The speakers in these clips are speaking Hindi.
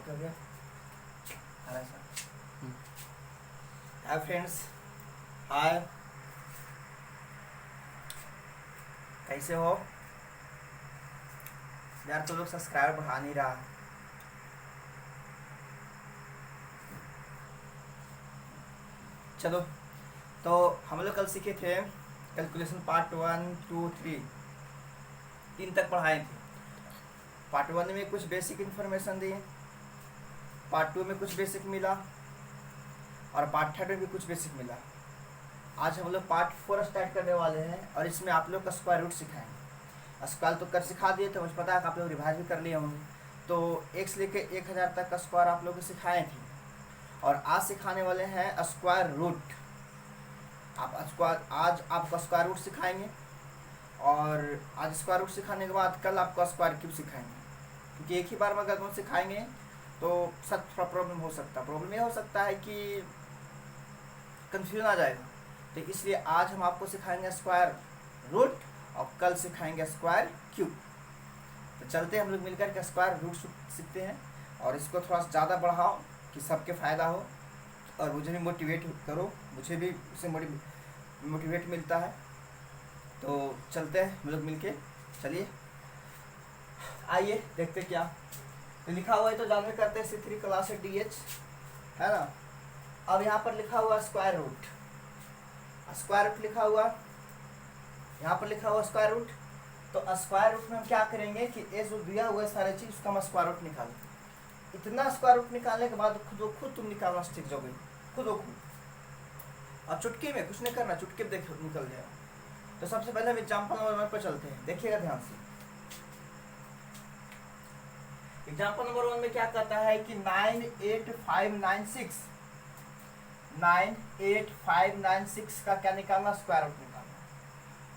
ओके हो गया। हाय फ्रेंड्स, हाय, कैसे हो यार? तो लोग सब्सक्राइबर बढ़ा नहीं रहा। चलो, तो हम लोग कल सीखे थे कैलकुलेशन पार्ट 1, 2, 3 तक पढ़ाए थे। पार्ट 1 में कुछ बेसिक इन्फॉर्मेशन दी, पार्ट 2 में कुछ बेसिक मिला और पार्ट 3 में भी कुछ बेसिक मिला। आज हम लोग पार्ट 4 स्टार्ट करने वाले हैं और इसमें आप लोग का स्क्वायर रूट सिखाएंगे। स्क्वायर तो कर सिखा दिए थे, मुझे पता है कि आप लोग रिवाइज भी कर लिए होंगे। तो 1 से लेकर 1000 तक का स्क्वायर आप लोग को सिखाए थे और आज सिखाने वाले हैं स्क्वायर रूट। आज आपका स्क्वायर रूट सिखाएंगे और आज स्क्वायर रूट सिखाने के बाद कल आपका स्क्वायर क्यूब सिखाएंगे, क्योंकि एक ही बार में अगर हम सिखाएंगे तो सब थोड़ा प्रॉब्लम हो सकता है। प्रॉब्लम ये हो सकता है कि कंफ्यूजन आ जाएगा, तो इसलिए आज हम आपको सिखाएंगे स्क्वायर रूट और कल सिखाएंगे स्क्वायर क्यूब। तो चलते हम लोग मिलकर के स्क्वायर रूट सीखते हैं और इसको थोड़ा सा ज़्यादा बढ़ाओ कि सबके फ़ायदा हो और मुझे भी मोटिवेट करो, मुझे भी उससे मोटिवेट मिलता है। तो चलते हैं हम लोग मिलके, चलिए आइए देखते क्या तो लिखा हुआ है। तो जानवे करते हैं C3 क्लास DH है ना। अब यहाँ पर लिखा हुआ स्क्वायर रूट, स्क्वायर रूट लिखा हुआ, यहाँ पर लिखा हुआ स्क्वायर रूट। तो स्क्वायर रूट में हम क्या करेंगे कि ये जो दिया हुआ है सारी चीज़ उसका हम स्क्वायर रूट निकालें। इतना स्क्वायर रूट निकालने के बाद खुद तुम निकालना सीख जाओगे, खुद अब चुटकी में कुछ नहीं करना, चुटकी देख निकल जाएगा। तो सबसे पहले हम एग्जाम्पल नंबर 1 पर चलते हैं, देखिएगा ध्यान से। एग्जाम्पल नंबर 1 में क्या कहता है कि 98596 का क्या निकालना, स्क्वायर रूट निकालना।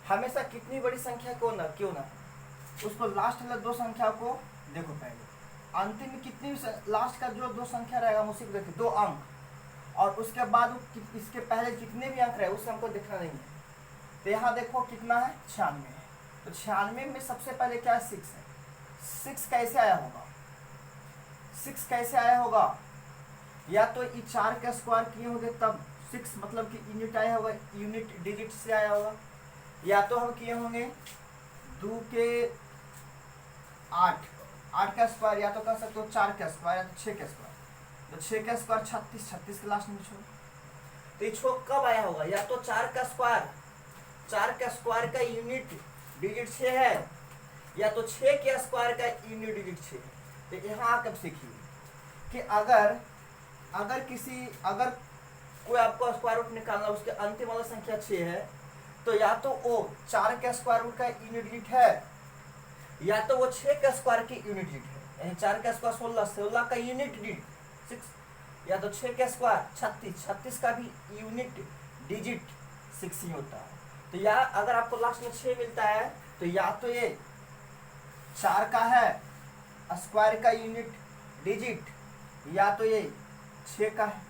हमेशा कितनी बड़ी संख्या क्यों ना उसको लास्ट वाले दो संख्या को देखो पहले, अंतिम में कितनी लास्ट का जो दो संख्या रहेगा उसी को देखिए, 2 अंक, और उसके बाद इसके पहले जितने भी अंक रहे उससे हमको देखना नहीं है। तो यहाँ देखो कितना है, 96 है। तो 96 में सबसे पहले क्या है, 6 है। 6 कैसे आया होगा, 6 कैसे आया होगा? या तो ये 4 का स्क्वायर किए होंगे तब 6 मतलब कि यूनिट आया होगा, यूनिट डिजिट से आया होगा। या तो हम किए होंगे 2 के 8 का स्क्वायर, या तो कह सकते हो 4 का स्क्वायर या तो 6 का स्क्वायर। तो 6 का स्क्वायर 36 के लास्ट में छोड़। तो ये छोड़ कब आया होगा? या तो 4 का स्क्वायर का यूनिट डिजिट 6 है, या तो 6 के स्क्वायर का यूनिट डिजिट 6 है। तो यहाँ कब सीखिए कि अगर कोई आपको स्क्वायर रूट निकालना, उसके अंतिम वाला संख्या 6 है, तो या तो वो 4 के स्क्वायर रूट का यूनिट डिजिट है, या तो वो 6 का स्क्वायर की यूनिट डिजिट है। यानी 4 का स्क्वायर 16 का यूनिट डिजिट 6, या तो 6 का स्क्वायर 36 का भी यूनिट डिजिट 6 ही होता है। तो या अगर आपको लास्ट में 6 मिलता है तो या तो ये 4 का है स्क्वायर का यूनिट डिजिट, या तो ये 6 का है।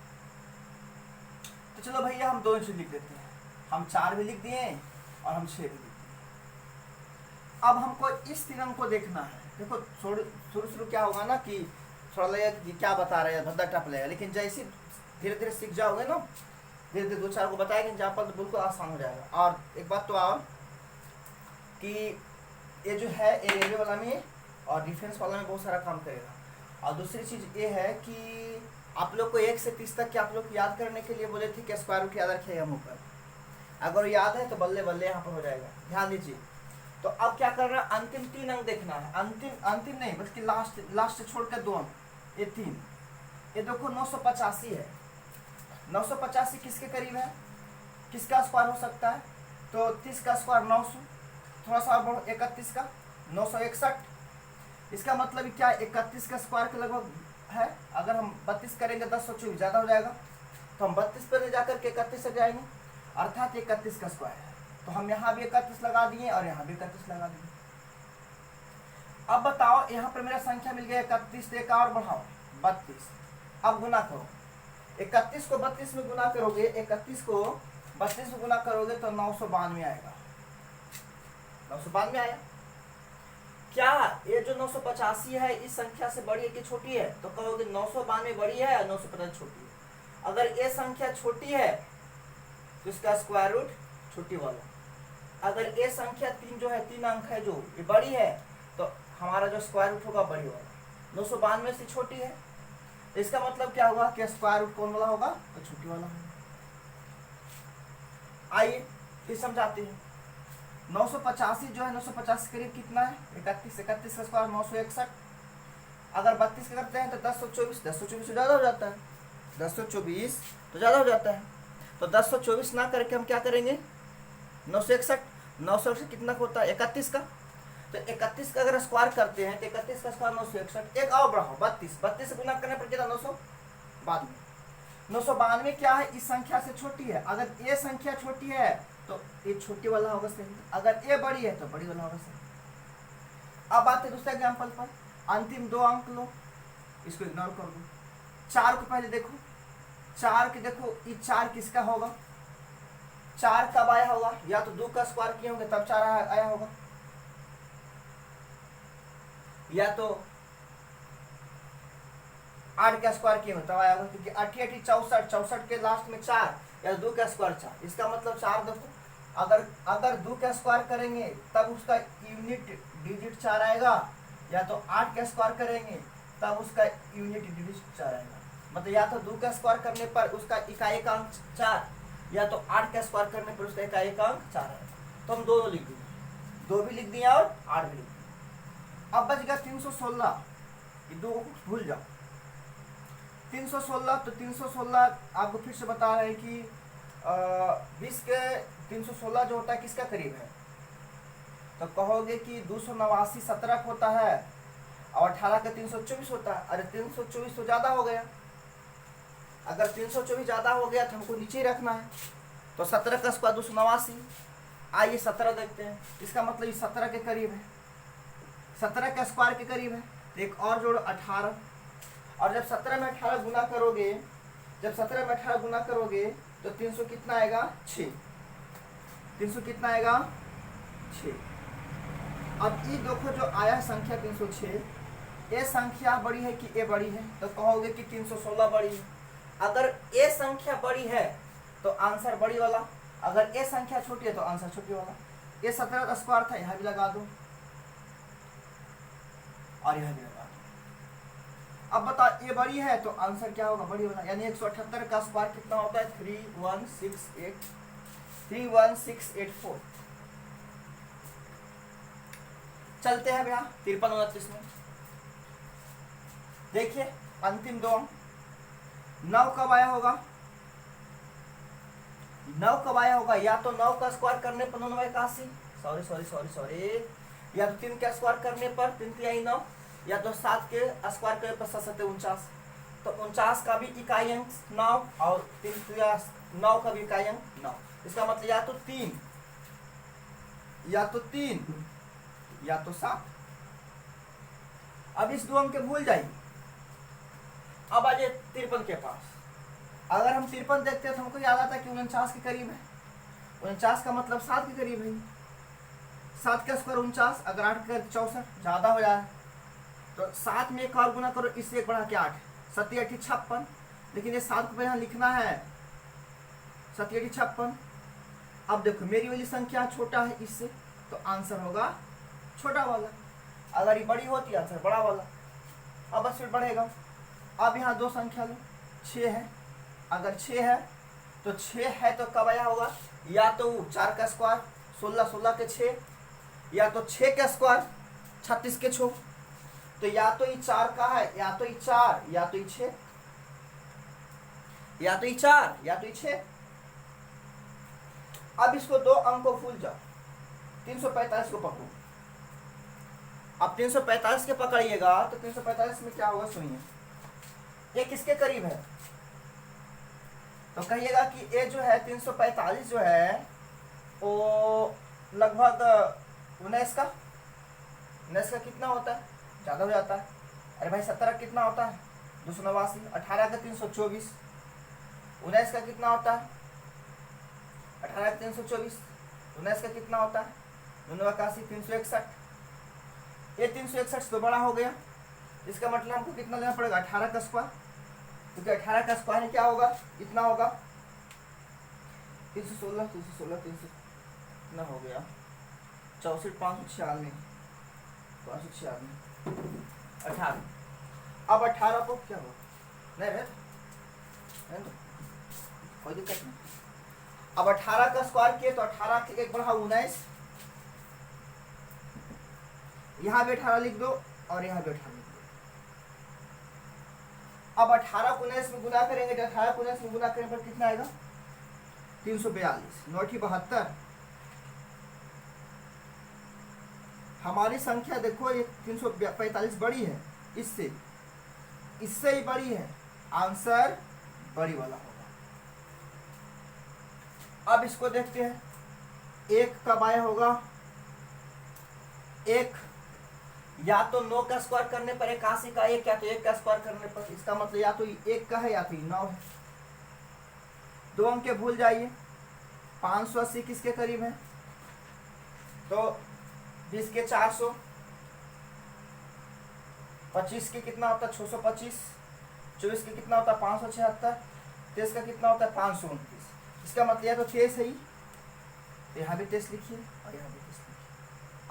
तो चलो भैया हम दोनों चीज लिख देते हैं, हम 4 भी लिख दिए और हम 6 भी लिख दिए। अब हमको इस 3 अंक को देखना है। देखो शुरू क्या होगा ना कि थोड़ा लगेगा कि क्या बता रहे हैं, भद्दा टप लगेगा, लेकिन जैसे धीरे धीरे सीख जाओगे ना, धीरे धीरे 2-4 को बताएंगे एग्जाम्पल, तो बिल्कुल आसान हो जाएगा। और एक बात तो आओ कि ये जो है रेलवे वाला में और डिफेंस वाला में बहुत सारा काम करेगा। और दूसरी चीज़ ये है कि आप लोग को 1 से 30 तक के आप लोग याद करने के लिए बोले थे कि स्क्वायर रूट याद रखिएगा मुँह पर। अगर याद है तो बल्ले बल्ले यहाँ पर हो जाएगा, ध्यान दीजिए। तो अब क्या करना है, अंतिम 3 अंक देखना है। अंतिम नहीं बल्कि लास्ट छोड़कर 2 अंक, ये 3। ये देखो 985 है। 985 किसके करीब है, किसका स्क्वायर हो सकता है? तो 30 का स्क्वायर 900, थोड़ा सा बढ़ो 31 का 961। इसका मतलब क्या, 31 का स्क्वायर के लगभग है। अगर हम 32 करेंगे 10 ज़्यादा हो जाएगा, तो हम 32 पर ले जाकर के 31 से जाएंगे, अर्थात 31 का स्क्वायर है। तो हम यहाँ भी 31 लगा दिए और यहाँ भी 31 लगा दिए। अब बताओ, यहाँ पर मेरा संख्या मिल गया 31, एक और बढ़ाओ 32। अब गुना करो, 31 को 32 में गुना करोगे, 31 को 32 में गुना करोगे तो 992 आएगा। 992 आया। क्या ये जो 985 है इस संख्या से बड़ी है कि छोटी है? तो कहोगे 992 बड़ी है और 950 छोटी है। अगर ये संख्या छोटी है तो इसका स्क्वायर रूट छोटी वाला। अगर ये संख्या 3 जो है 3 अंक है जो ये बड़ी है तो हमारा जो स्क्वायर रूट होगा बड़ी वाला। 992 से छोटी है तो इसका मतलब क्या हुआ कि स्क्वायर रूट कौन वाला होगा? तो छोटी वाला होगा। आइए फिर समझाते हैं। 985 जो है 950 के करीब कितना है? 31। 31 का स्क्वायर 961। अगर 32 का करते हैं तो 1024। 1024 तो ज़्यादा हो जाता है। 1024 तो ज़्यादा हो जाता है। तो 1024 ना करके हम क्या करेंगे? 961। 961 कितना होता है? 31 का। तो 31 का अगर स्क्वायर करते हैं तो 31 का स्क्वायर 961। एक और बढ़ाओ 32। 32 से गुना करने पर कितना? 992। 992 क्या है? इस संख्या से छोटी है। अगर ये संख्या छोटी है तो ये छोटी वाला होगा सही। अगर ये बड़ी है तो बड़ी वाला होगा सही। अब आते दूसरे एग्जाम्पल पर। अंतिम 2 अंक लो, इसको इग्नोर कर दो। 4 को पहले देखो। 4 की देखो ये 4 किसका होगा? 4 कब आया होगा? या तो 2 का स्क्वायर किए होंगे तब 4 आया होगा, या तो 8 का स्क्वायर किए होंगे तब आया होगा। क्योंकि 8 8 64, 64 के लास्ट में 4 या 2 का स्क्वायर 4। इसका मतलब 4 देखो अगर 2 का स्क्वायर करेंगे तब उसका यूनिट डिजिट 4 आएगा, या तो 8 का स्क्वायर करेंगे तब उसका यूनिट डिजिट 4 आएगा। मतलब या तो 2 का स्क्वायर करने पर उसका इकाई अंक 4, या तो 8 का स्क्वायर करने पर उसका इकाई अंक 4 आएगा। तो हम दोनों लिख दिए, 2 भी लिख दिया और 8 भी लिख दिया। अब बच गया 316। ये 2 को भूल जाओ। 316 तो 316 आपको फिर से बता रहे हैं कि 20 के 316 जो होता है किसका करीब है? तो कहोगे कि 289 17 होता है और 18 का 324 होता है। अरे 324 तो ज़्यादा हो गया। अगर 324 ज़्यादा हो गया तो हमको नीचे ही रखना है। तो 17 का स्क्वायर 289। आइए 17 देखते हैं। इसका मतलब ये 17 के करीब है। 17 का स्क्वायर के करीब है। तो एक और जोड़ो 18। और जब 17 में 18 गुना करोगे, जब 17 में 18 गुना करोगे तो 300 कितना आएगा? 6। 300 कितना आएगा? 6। अब ये देखो जो आया संख्या 306, ये संख्या बड़ी है कि ये बड़ी है? तो कहोगे कि 316 बड़ी है। अगर ये संख्या बड़ी है तो आंसर बड़ी वाला, अगर ये संख्या छोटी है तो आंसर छोटी वाला। ये 17 का स्क्वायर था, यहाँ भी लगा दो और यहाँ भी लगा दो। अब बता ये बड़ी है तो आंसर क्या होगा? बड़ी वाला। यानी 178 का स्क्वायर कितना होता है? 31684। चलते हैं भैया 53 29 में। देखिए अंतिम 2 अंक। 9 कब आया होगा? 9 कब आया होगा? या तो 9 का स्क्वायर करने पर 9 81, सॉरी, या तो 3 का स्क्वायर करने पर 3 3 9, या तो 7 के स्क्वायर करने पर 7 7 49। तो 49 का भी इकाई अंक 9 और 9 का भी इकाई अंक 9। इसका मतलब या तो 3 या तो 7। अब इस 2 अंक के भूल जाइए। अब आ जाए 53 के पास। अगर हम 53 देखते हैं तो हमको याद आता है कि 49 के करीब है। 49 का मतलब 7 के करीब है। 7 का स्क्वायर 49, अगर 8 का 64, ज़्यादा हो जाए तो 7 में एक और गुना करो, इससे एक बढ़ा के 8, 7 8 56। लेकिन ये 7 को यहाँ लिखना है 7 8 56। अब देखो मेरी वाली संख्या छोटा है इससे, तो आंसर होगा छोटा वाला। अगर ये बड़ी होती है आंसर बड़ा वाला। अब बस फिर बढ़ेगा। अब यहाँ 2 संख्या लो, 6 है। अगर 6 है तो 6 है तो कब आया होगा? या तो 4 का स्क्वायर 16, 16 के 6, या तो 6 का स्क्वायर 36 के 6। तो या तो ये 4 का है, या तो ये 4, या तो ये 6, या तो ये 4, या तो ये 6। अब इसको 2 अंक को भूल जाओ, 345 को पकड़ो। अब 345 के पकड़िएगा तो 345 में क्या होगा सुनिए। ये किसके करीब है? तो कहिएगा कि ये जो है 345 जो है वो लगभग 19 का कितना होता है? ज़्यादा हो जाता है। अरे भाई 17 कितना होता है? 289। 18 का 324। 19 का कितना होता है? 18 का 324। 19 का कितना होता है? 89 361। ये 361 तो बड़ा हो गया, इसका मतलब हमको कितना लेना पड़ेगा 18 का स्क्वायर, क्योंकि 18 का स्क्वायर क्या होगा, इतना होगा 316 कितना हो गया 64 596 18। अब 18 को क्या हो नहीं है तो कोई दिक्कत नहीं। अब 18 का स्क्वायर किए तो 18 के 1 बढ़ा 19, यहाँ भी 18 लिख दो और यहाँ भी 18 लिख दो। अब 18 को 19 में गुना करेंगे तो 18 को 19 में गुना करने पर कितना आएगा 342 9 72। हमारी संख्या देखो ये 345 बड़ी है, इससे ही बड़ी है, आंसर बड़ी वाला होगा। अब इसको देखते हैं, 1 कब आया होगा, 1 या तो 9 का स्क्वायर करने पर 81 का 1, या तो 1 का स्क्वायर करने पर, इसका मतलब या तो 1 का है या तो 9 है। 2 अंक के भूल जाइए। 580 किसके करीब है, तो 20 के 400, 25 के कितना होता है 625, 24 के कितना होता है 576, 23 का कितना होता है 529। इसका मतलब या तो 23 है ही, तो यहाँ भी 23 लिखिए और यहाँ भी 23 लिखिए।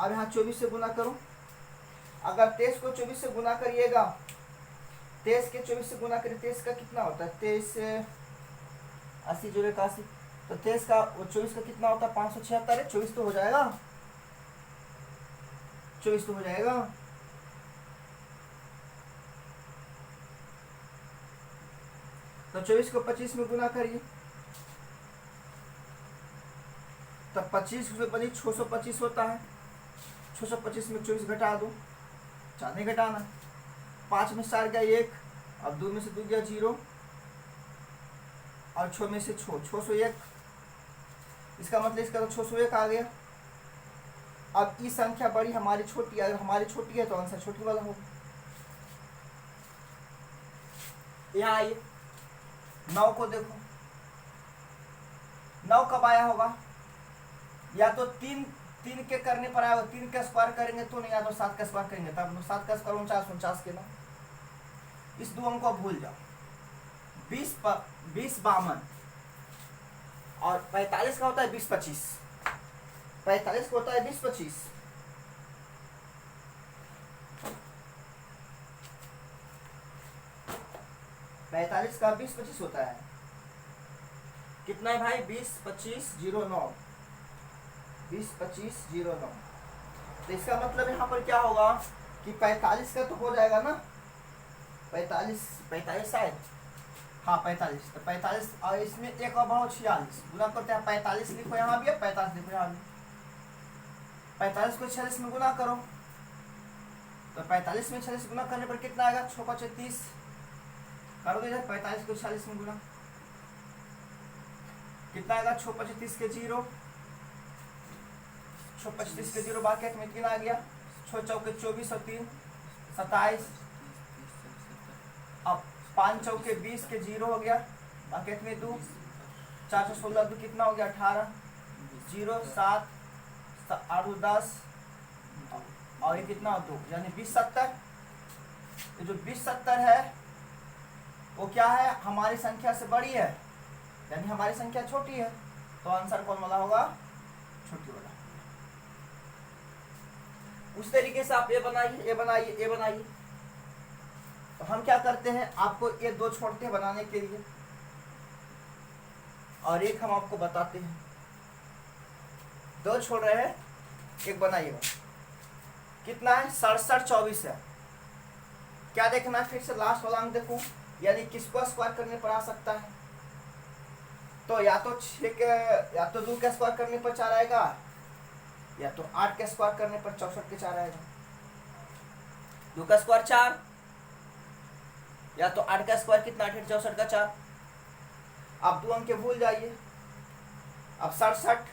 अब यहाँ 24 से गुना करो, अगर 23 को 24 से गुना करिएगा, 23 के 24 से गुना करिए, 23 का कितना होता है 23 से 80 जोड़े 81, तो 23 का 24 का कितना होता है 576 है, 24 तो हो जाएगा, 24 तो हो जाएगा। तो 24 को 25 में गुना करिए, तब 25 से बनी 625 होता है, 625 में 24 घटा दो, 4 नहीं घटाना, 5 में 4 गया 1, अब 2 में से 2 गया 0, और 6 में से 601, इसका मतलब इसका तो 601 आ गया। अब ई संख्या बड़ी हमारी छोटी, अगर हमारी छोटी है तो आंसर छोटी वाला होगा। यहाँ आइए 9 को देखो, 9 कब आया होगा, या तो 3 के करने पर आया, 3 का स्क्वायर करेंगे तो नहीं, या तो 7 का स्क्वायर करेंगे तब। 7 का स्क्वायर 49 के ना, इस 2 अंक को भूल जाओ। 20 52 और 45 का होता है 20 25, 45 का होता है 20 25, 45 का 20 25 होता है, कितना है भाई 20 25 09, 20 25 09। तो इसका मतलब यहाँ पर क्या होगा कि 45 का तो हो जाएगा ना, 45 शायद, हाँ 45, तो 45 और इसमें एक और बहुत 46 गुना करते हैं, 45 लिखो यहाँ भी, 45 लिखो यहाँ भी, 45 को 46 में गुना करो, तो 45 में 46 गुना करने पर कितना आएगा 6 5 30, करोगे इधर 45 को 46 में गुना, कितना आएगा 6 5 30 के 0, 6 5 30 के 0 बाकी में कितना आ गया 6 चौके 24 और 3 27, अब 5 चौके 20 के 0 हो गया, बाकी में 2 4 16 2 कितना हो गया 18, 0 7 8 10 और ये कितना 2, यानी 20 70। ये जो 20 70 है वो क्या है, हमारी संख्या से बड़ी है, यानी हमारी संख्या छोटी है, तो आंसर कौन वाला होगा, छोटी वाला। उस तरीके से आप ये बनाइए, ये बनाइए, ये बनाइए। तो हम क्या करते हैं, आपको ये 2 छोड़ते हैं बनाने के लिए, और एक हम आपको बताते हैं, 2 छोड़ रहे हैं, एक बनाइएगा। कितना है 67 24 है। क्या देखना है, फिर से लास्ट वाला अंक देखो, यानी किसको स्क्वायर करने पर आ सकता है, तो या तो 6 के, या तो 2 का स्क्वायर करने पर 4 आएगा, या तो 8 का स्क्वायर करने पर 64 के 4 आएगा। 2 का स्क्वायर 4, या तो 8 का स्क्वायर कितना 8 64 का 4। आप 2 अंक के भूल जाइए। अब 67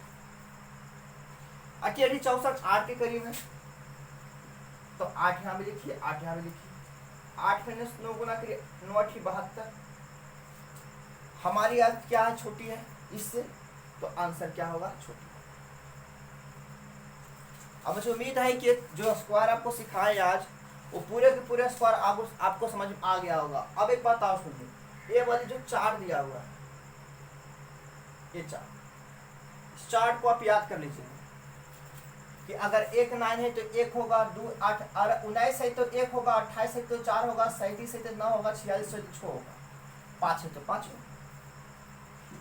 अकेली 64 8 के करीब है, तो 8 यहाँ भी लिखिए, 8 यहाँ भी लिखिए, 8 में 9 गुना करिए, 9 8 72। हमारी याद क्या है, छोटी है इससे, तो आंसर क्या होगा, छोटी। अब मुझे उम्मीद है कि जो स्क्वायर आपको सिखाए आज वो पूरे के पूरे स्क्वायर आपको समझ में आ गया होगा। अब एक बात और सुनिए, ये वाली जो चार्ट दिया हुआ है, ये चार्ट, इस चार्ट को आप याद कर लीजिए कि अगर 1 9 है तो 1 होगा, 2 8 19 है तो 1 होगा, 28 है तो 4 होगा, 37 है तो 9 होगा, 46 है तो 6 होगा, 5 है तो 5 होगा।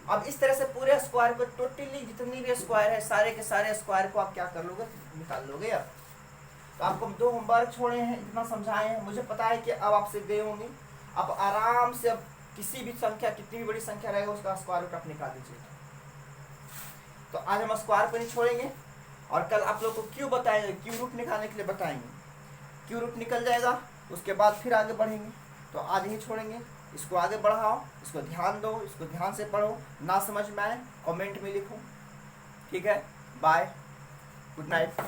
अब इस तरह से पूरे स्क्वायर को, टोटली जितनी भी स्क्वायर है सारे के सारे स्क्वायर को आप क्या कर लोगे, निकाल लोगे। अब तो आपको 2 होमवर्क छोड़े हैं, इतना समझाए हैं, मुझे पता है कि अब आपसे गए होंगे। अब आराम से अब किसी भी संख्या, कितनी भी बड़ी संख्या रहेगा उसका स्क्वायर रूट आप निकाल दीजिए। तो आज हम स्क्वायर को नहीं छोड़ेंगे और कल आप लोग को क्यों बताएंगे, क्यू रूट निकालने के लिए बताएंगे। क्यू रूट निकल जाएगा उसके बाद फिर आगे बढ़ेंगे। तो आज ही छोड़ेंगे, इसको आगे बढ़ाओ, इसको ध्यान दो, इसको ध्यान से पढ़ो, ना समझ में आए कमेंट में लिखो। ठीक है, बाय, गुड नाइट।